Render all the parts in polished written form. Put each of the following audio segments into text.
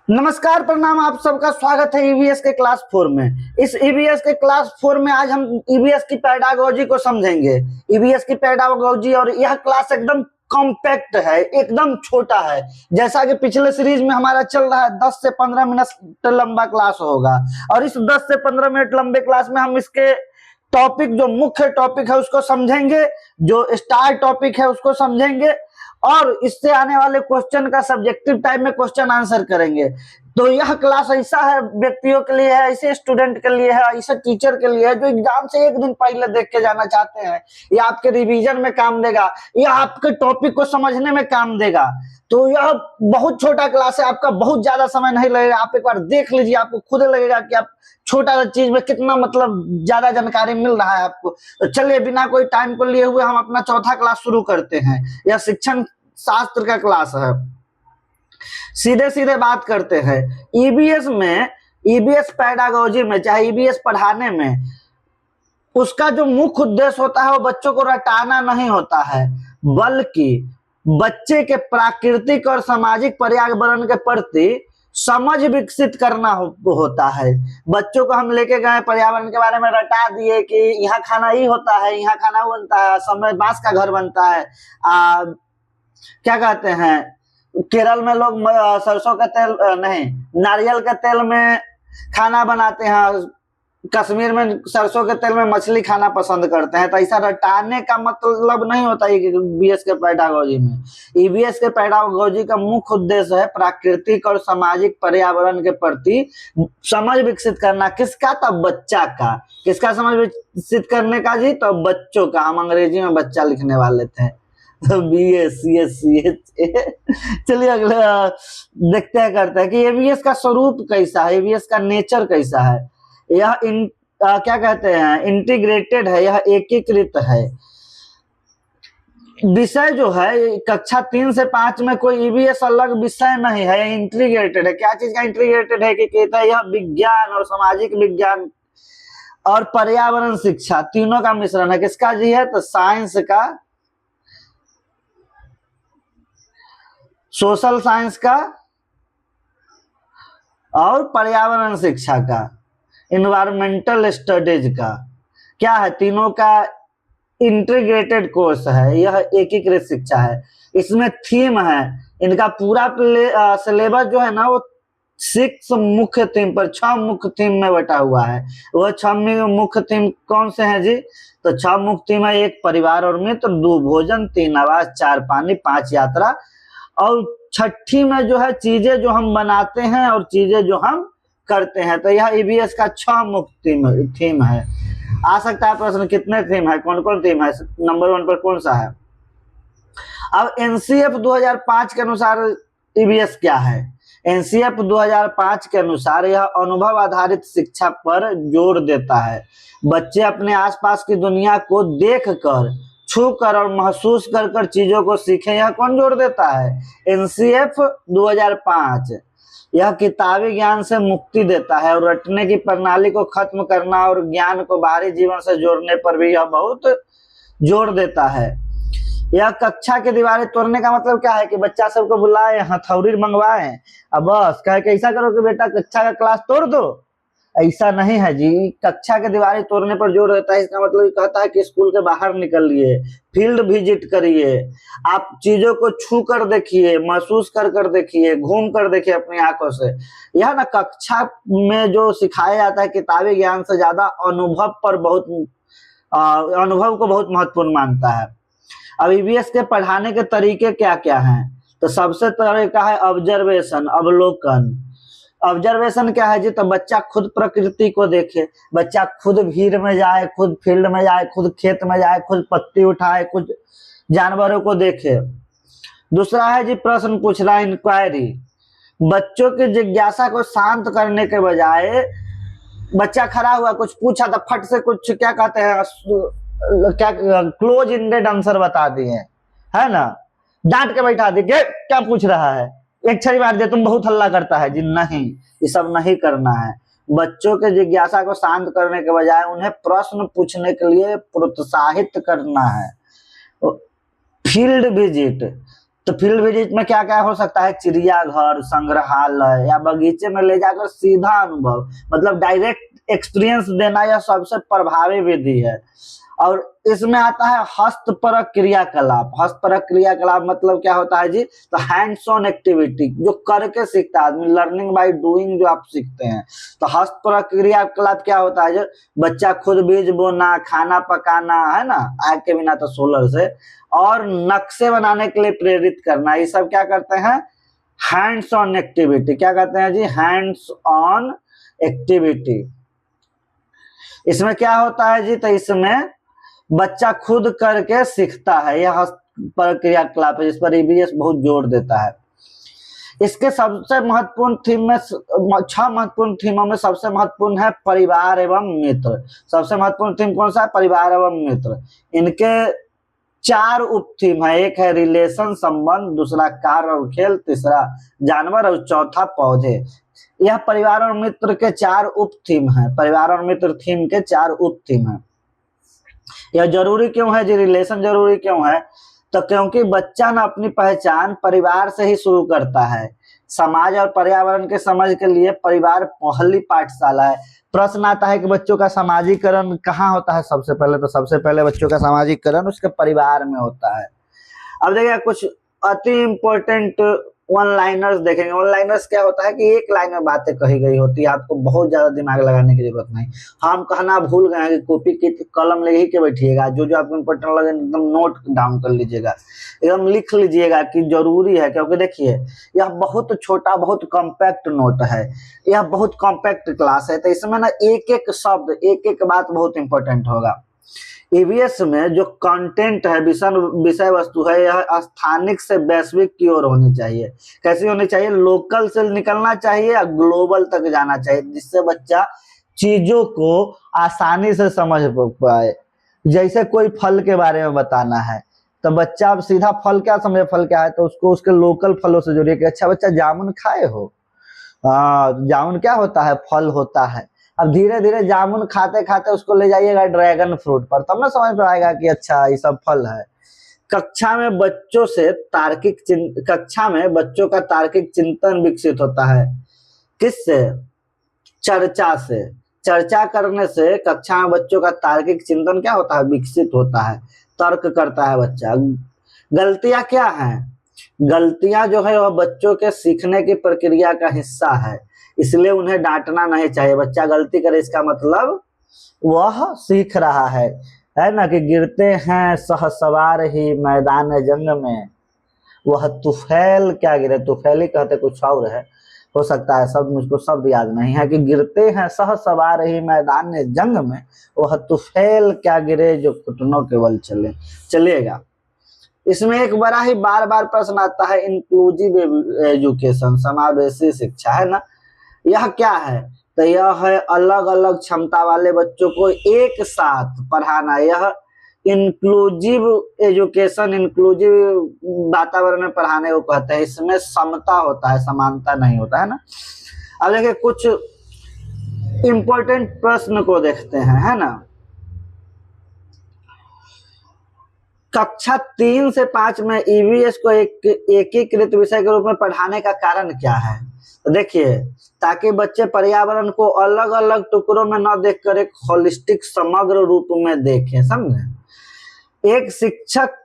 नमस्कार, प्रणाम। आप सबका स्वागत है ईवीएस के क्लास 4 में। इस ईवीएस के क्लास 4 में आज हम ईवीएस की पेडागोजी को समझेंगे। ईवीएस की पेडागोजी, और यह क्लास एकदम कॉम्पैक्ट है, एकदम छोटा है। जैसा कि पिछले सीरीज में हमारा चल रहा है 10 से 15 मिनट लंबा क्लास होगा, और इस 10 से 15 मिनट लंबे क्लास में हम इसके टॉपिक, जो मुख्य टॉपिक है उसको समझेंगे, जो स्टार टॉपिक है उसको समझेंगे, और इससे आने वाले क्वेश्चन का सब्जेक्टिव टाइप में क्वेश्चन आंसर करेंगे। तो यह क्लास ऐसा है, व्यक्तियों के लिए है, ऐसे स्टूडेंट के लिए है, ऐसे टीचर के लिए है जो एग्जाम से एक दिन पहले देख के जाना चाहते हैं। यह आपके रिवीजन में काम देगा, यह आपके टॉपिक को समझने में काम देगा। तो यह बहुत छोटा क्लास है, आपका बहुत ज्यादा समय नहीं लगेगा। आप एक बार देख लीजिए, आपको खुद लगेगा कि आप छोटा चीज में कितना ज्यादा जानकारी मिल रहा है आपको। तो चलिए, बिना कोई टाइम को लिए हुए हम अपना चौथा क्लास शुरू करते हैं। यह शिक्षण शास्त्र का क्लास है। सीधे सीधे बात करते हैं। ईबीएस में, ईबीएस पेडागोजी में, चाहे ईबीएस पढ़ाने में, उसका जो मुख्य उद्देश्य होता है वो बच्चों को रटाना नहीं होता है, बल्कि बच्चे के प्राकृतिक और सामाजिक पर्यावरण के प्रति समझ विकसित करना होता है। बच्चों को हम लेके गए, पर्यावरण के बारे में रटा दिए कि यहाँ खाना ही होता है, यहाँ खाना बनता है, समय बांस का घर बनता है। क्या कहते हैं, केरल में लोग सरसों का तेल नहीं, नारियल के तेल में खाना बनाते हैं। कश्मीर में सरसों के तेल में मछली खाना पसंद करते हैं। तो ऐसा रटाने का मतलब नहीं होता है ईबीएस के पेडागोजी में। ईबीएस के पेडागोजी का मुख्य उद्देश्य है प्राकृतिक और सामाजिक पर्यावरण के प्रति समझ विकसित करना। किसका? तो बच्चा का। किसका समझ विकसित करने का जी? तो बच्चों का। हम अंग्रेजी में बच्चा लिखने वाले थे, चलिए अगले देखते हैं, करते हैं कि ईबीएस का स्वरूप कैसा है, ईबीएस का नेचर कैसा है। यह क्या कहते हैं, इंटीग्रेटेड है, यह एकीकृत है। विषय जो है, कक्षा 3 से 5 में कोई ईबीएस अलग विषय नहीं है, इंटीग्रेटेड है। क्या चीज का इंटीग्रेटेड है कि कहता है यह विज्ञान और सामाजिक विज्ञान और पर्यावरण शिक्षा तीनों का मिश्रण है। किसका जी है? तो साइंस का, सोशल साइंस का और पर्यावरण शिक्षा का, इन्वायरमेंटल स्टडीज का। क्या है? तीनों का इंटीग्रेटेड कोर्स है, यह एकीकृत शिक्षा है। इसमें थीम है, इनका पूरा सिलेबस जो है ना, वो 6 मुख्य थीम पर, 6 मुख्य थीम में बटा हुआ है। वह 6 मुख्य थीम कौन से हैं जी? तो 6 मुख्य थीम है: 1 परिवार और मित्र, 2 भोजन, 3 आवास, 4 पानी, 5 यात्रा, और छठी में जो है चीजें जो हम बनाते हैं और चीजें जो हम करते हैं। तो यह ईबीएस का 6 मुख्य थीम है। आ सकता है प्रश्न, कितने थीम है, कौन कौन थीम है, नंबर 1 पर कौन सा है? अब एनसीएफ 2005 के अनुसार ईबीएस क्या है? एनसीएफ 2005 के अनुसार यह अनुभव आधारित शिक्षा पर जोर देता है। बच्चे अपने आसपास की दुनिया को देखकर, छूकर और महसूस कर कर चीजों को सीखें। यह कौन जोर देता है? एनसीएफ 2005। यह किताबी ज्ञान से मुक्ति देता है और रटने की प्रणाली को खत्म करना और ज्ञान को बाहरी जीवन से जोड़ने पर भी यह बहुत जोर देता है। यह कक्षा की दीवारें तोड़ने का मतलब क्या है कि बच्चा सबको बुलाए, हथौड़ी मंगवाए, अब बस कहे कि ऐसा करो कि बेटा कक्षा का क्लास तोड़ दो, ऐसा नहीं है जी। कक्षा के दीवारें तोड़ने पर जोर देता है। इसका मतलब कहता है कि स्कूल के बाहर निकलिए, फील्ड विजिट करिए, आप चीजों को छू कर देखिए, महसूस कर कर देखिए, घूम कर देखिए अपनी आंखों से। यह ना कक्षा में जो सिखाया जाता है किताबी ज्ञान से ज्यादा अनुभव पर बहुत अनुभव को बहुत महत्वपूर्ण मानता है। अब ईबीएस के पढ़ाने के तरीके क्या क्या हैं? तो सबसे तरीका है ऑब्जर्वेशन, अवलोकन। ऑब्जर्वेशन क्या है जी? तो बच्चा खुद प्रकृति को देखे, बच्चा खुद भीड़ में जाए, खुद फील्ड में जाए, खुद खेत में जाए, खुद पत्ती उठाए, खुद जानवरों को देखे। दूसरा है जी प्रश्न पूछना, इंक्वायरी। बच्चों की जिज्ञासा को शांत करने के बजाय, बच्चा खड़ा हुआ कुछ पूछा तो फट से कुछ क्या कहते हैं, क्या क्लोज इंडेड आंसर बता दिए, है ना, डांट के बैठा दिए, क्या पूछ रहा है, एक छड़ी मार दिया, तुम बहुत हल्ला करता है जी। नहीं, ये सब नहीं करना है। बच्चों के जिज्ञासा को शांत करने के बजाय उन्हें प्रश्न पूछने के लिए प्रोत्साहित करना है। फील्ड विजिट, तो फील्ड विजिट में क्या क्या हो सकता है, चिड़ियाघर, संग्रहालय या बगीचे में ले जाकर सीधा अनुभव, मतलब डायरेक्ट एक्सपीरियंस देना यह सबसे प्रभावी विधि है। और इसमें आता है हस्तपरक क्रियाकलाप। हस्तपरक क्रियाकलाप मतलब क्या होता है जी, तो हैंड्स ऑन एक्टिविटी, जो करके सीखता है आदमी, लर्निंग बाय डूइंग जो आप सीखते हैं। तो हस्तपरक क्रियाकलाप क्या होता है, जो बच्चा खुद बीज बोना, खाना पकाना, है ना, आग के बिना तो सोलर से, और नक्शे बनाने के लिए प्रेरित करना, ये सब क्या करते हैं, हैंड्स ऑन एक्टिविटी। क्या कहते हैं जी, हैंड्स ऑन एक्टिविटी। इसमें क्या होता है जी, तो इसमें बच्चा खुद करके सीखता है, यह हस्तपरक क्रियाकलाप है, जिस पर ईवीएस बहुत जोर देता है। इसके सबसे महत्वपूर्ण थीम में 6 महत्वपूर्ण थीमों में सबसे महत्वपूर्ण है परिवार एवं मित्र। सबसे महत्वपूर्ण थीम कौन सा है, परिवार एवं मित्र। इनके 4 उप थीम है, एक है रिलेशन संबंध, दूसरा कार्य और खेल, तीसरा जानवर और चौथा पौधे। यह परिवार और मित्र के 4 उप थीम है। परिवार और मित्र थीम के 4 उप थीम है। यह जरूरी क्यों है जी, रिलेशन जरूरी क्यों है, तो क्योंकि बच्चा ना अपनी पहचान परिवार से ही शुरू करता है। समाज और पर्यावरण के समझ के लिए परिवार पहली पाठशाला है। प्रश्न आता है कि बच्चों का सामाजिकरण कहाँ होता है, सबसे पहले तो सबसे पहले बच्चों का सामाजिकरण उसके परिवार में होता है। अब देखिए कुछ अति इम्पोर्टेंट वन लाइनर्स देखेंगे। वन लाइनर्स क्या होता है कि एक लाइन में बातें कही गई होती है, आपको बहुत ज्यादा दिमाग लगाने की जरूरत नहीं। हम कहना भूल गए हैं कि कॉपी की कलम ले ही के बैठिएगा, जो जो आपको इम्पोर्टेंट लगे एकदम नोट डाउन कर लीजिएगा, एकदम लिख लीजिएगा कि जरूरी है। क्योंकि देखिए यह बहुत छोटा, बहुत कॉम्पैक्ट नोट है, यह बहुत कॉम्पैक्ट क्लास है, तो इसमें ना एक एक शब्द, एक एक बात बहुत इंपॉर्टेंट होगा। ईवीएस में जो कंटेंट है, विषय वस्तु है, यह स्थानिक से वैश्विक की ओर होनी चाहिए। कैसी होनी चाहिए, लोकल से निकलना चाहिए या ग्लोबल तक जाना चाहिए, जिससे बच्चा चीजों को आसानी से समझ पाए। जैसे कोई फल के बारे में बताना है तो बच्चा अब सीधा फल क्या समझे, फल क्या है, तो उसको उसके लोकल फलों से जोड़िए कि अच्छा बच्चा जामुन खाए हो, जामुन क्या होता है, फल होता है। अब धीरे धीरे जामुन खाते खाते उसको ले जाइएगा ड्रैगन फ्रूट पर, तब ना समझ में आएगा कि अच्छा ये सब फल है। कक्षा में बच्चों का तार्किक चिंतन विकसित होता है। किससे, चर्चा से। चर्चा करने से कक्षा में बच्चों का तार्किक चिंतन क्या होता है, विकसित होता है, तर्क करता है बच्चा। गलतियां क्या हैं, गलतियां जो है वह बच्चों के सीखने की प्रक्रिया का हिस्सा है, इसलिए उन्हें डांटना नहीं चाहिए। बच्चा गलती करे इसका मतलब वह सीख रहा है ना। कि गिरते हैं सहसवार ही मैदान जंग में, वह तुफैल क्या गिरे, तुफैली कहते कुछ और है, हो सकता है शब्द मुझको शब्द याद नहीं है। कि गिरते हैं सहसवार ही मैदान जंग में, वह तुफैल क्या गिरे जो घुटनों के बल चलेगा। इसमें एक बड़ा ही बार बार प्रश्न आता है, इंक्लूसिव एजुकेशन, समावेशी शिक्षा, है ना। यह क्या है, तो यह है अलग अलग क्षमता वाले बच्चों को एक साथ पढ़ाना। यह इंक्लूसिव एजुकेशन, इंक्लूसिव वातावरण में पढ़ाने को कहते हैं। इसमें समता होता है, समानता नहीं होता है ना। अब देखिए कुछ इंपॉर्टेंट प्रश्न को देखते हैं, है ना। कक्षा 3 से 5 में ईवीएस को एकीकृत विषय के रूप में पढ़ाने का कारण क्या है, तो देखिए ताकि बच्चे पर्यावरण को अलग अलग टुकड़ों में न देखकर एक होलिस्टिक समग्र रूप में देखें, समझे। एक शिक्षक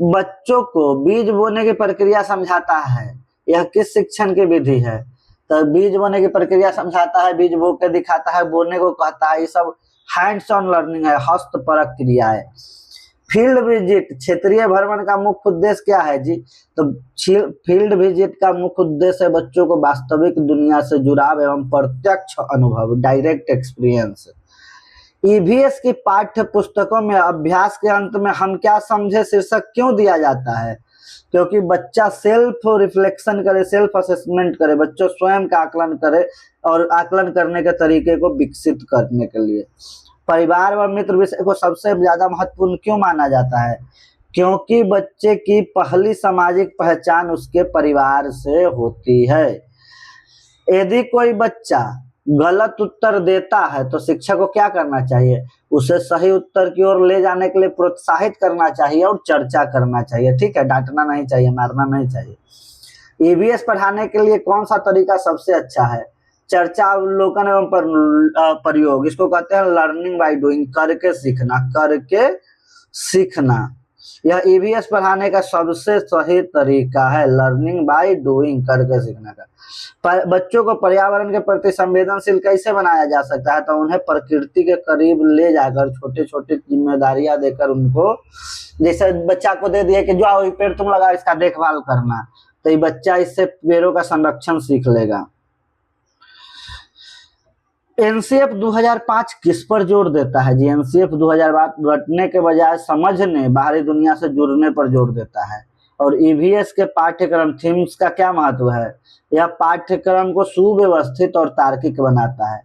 बच्चों को बीज बोने की प्रक्रिया समझाता है। यह किस शिक्षण की विधि है, तो बीज बोने की प्रक्रिया समझाता है, बीज बो के दिखाता है, बोने को कहता है। ये सब हैंड्स ऑन लर्निंग है, हस्तपरक क्रिया है। फील्ड विजिट, क्षेत्रीय भ्रमण का मुख्य उद्देश्य क्या है जी, तो फील्ड विजिट का मुख्य उद्देश्य है बच्चों को वास्तविक दुनिया से जुड़ाव एवं प्रत्यक्ष अनुभव, डायरेक्ट एक्सपीरियंस। ईवीएस की पाठ्य पुस्तकों में अभ्यास के अंत में हम क्या समझे शीर्षक क्यों दिया जाता है, क्योंकि बच्चा सेल्फ रिफ्लेक्शन करे, सेल्फ असेसमेंट करे, बच्चों स्वयं का आकलन करे और आकलन करने के तरीके को विकसित करने के लिए। परिवार व मित्र विषय को सबसे ज्यादा महत्वपूर्ण क्यों माना जाता है, क्योंकि बच्चे की पहली सामाजिक पहचान उसके परिवार से होती है। यदि कोई बच्चा गलत उत्तर देता है तो शिक्षक को क्या करना चाहिए, उसे सही उत्तर की ओर ले जाने के लिए प्रोत्साहित करना चाहिए और चर्चा करना चाहिए। ठीक है, डांटना नहीं चाहिए, मारना नहीं चाहिए। ईवीएस पढ़ाने के लिए कौन सा तरीका सबसे अच्छा है, चर्चा, अवलोकन एवं प्रयोग, इसको कहते हैं लर्निंग बाय डूइंग, करके सीखना, करके सीखना। यह ईवीएस पढ़ाने का सबसे सही तरीका है, लर्निंग बाय डूइंग, करके सीखने का। पर बच्चों को पर्यावरण के प्रति संवेदनशील कैसे बनाया जा सकता है, तो उन्हें प्रकृति के करीब ले जाकर छोटे छोटे जिम्मेदारियां देकर उनको, जैसे बच्चा को दे दिया कि जो आओ पेड़ तुम लगाओ, इसका देखभाल करना, तो ये बच्चा इससे पेड़ों का संरक्षण सीख लेगा। एनसीएफ 2005 किस पर जोर देता है जी, एनसीएफ 2005 रटने के बजाय समझने, बाहरी दुनिया से जुड़ने पर जोर देता है। और ईवीएस के पाठ्यक्रम थीम्स का क्या महत्व है, यह पाठ्यक्रम को सुव्यवस्थित और तार्किक बनाता है।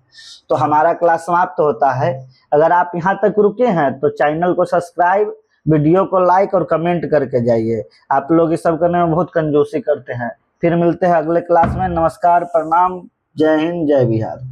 तो हमारा क्लास समाप्त होता है। अगर आप यहाँ तक रुके हैं तो चैनल को सब्सक्राइब, वीडियो को लाइक और कमेंट करके जाइए। आप लोग ये सब करने में बहुत कंजूसी करते हैं। फिर मिलते हैं अगले क्लास में। नमस्कार, प्रणाम, जय हिंद, जय बिहार।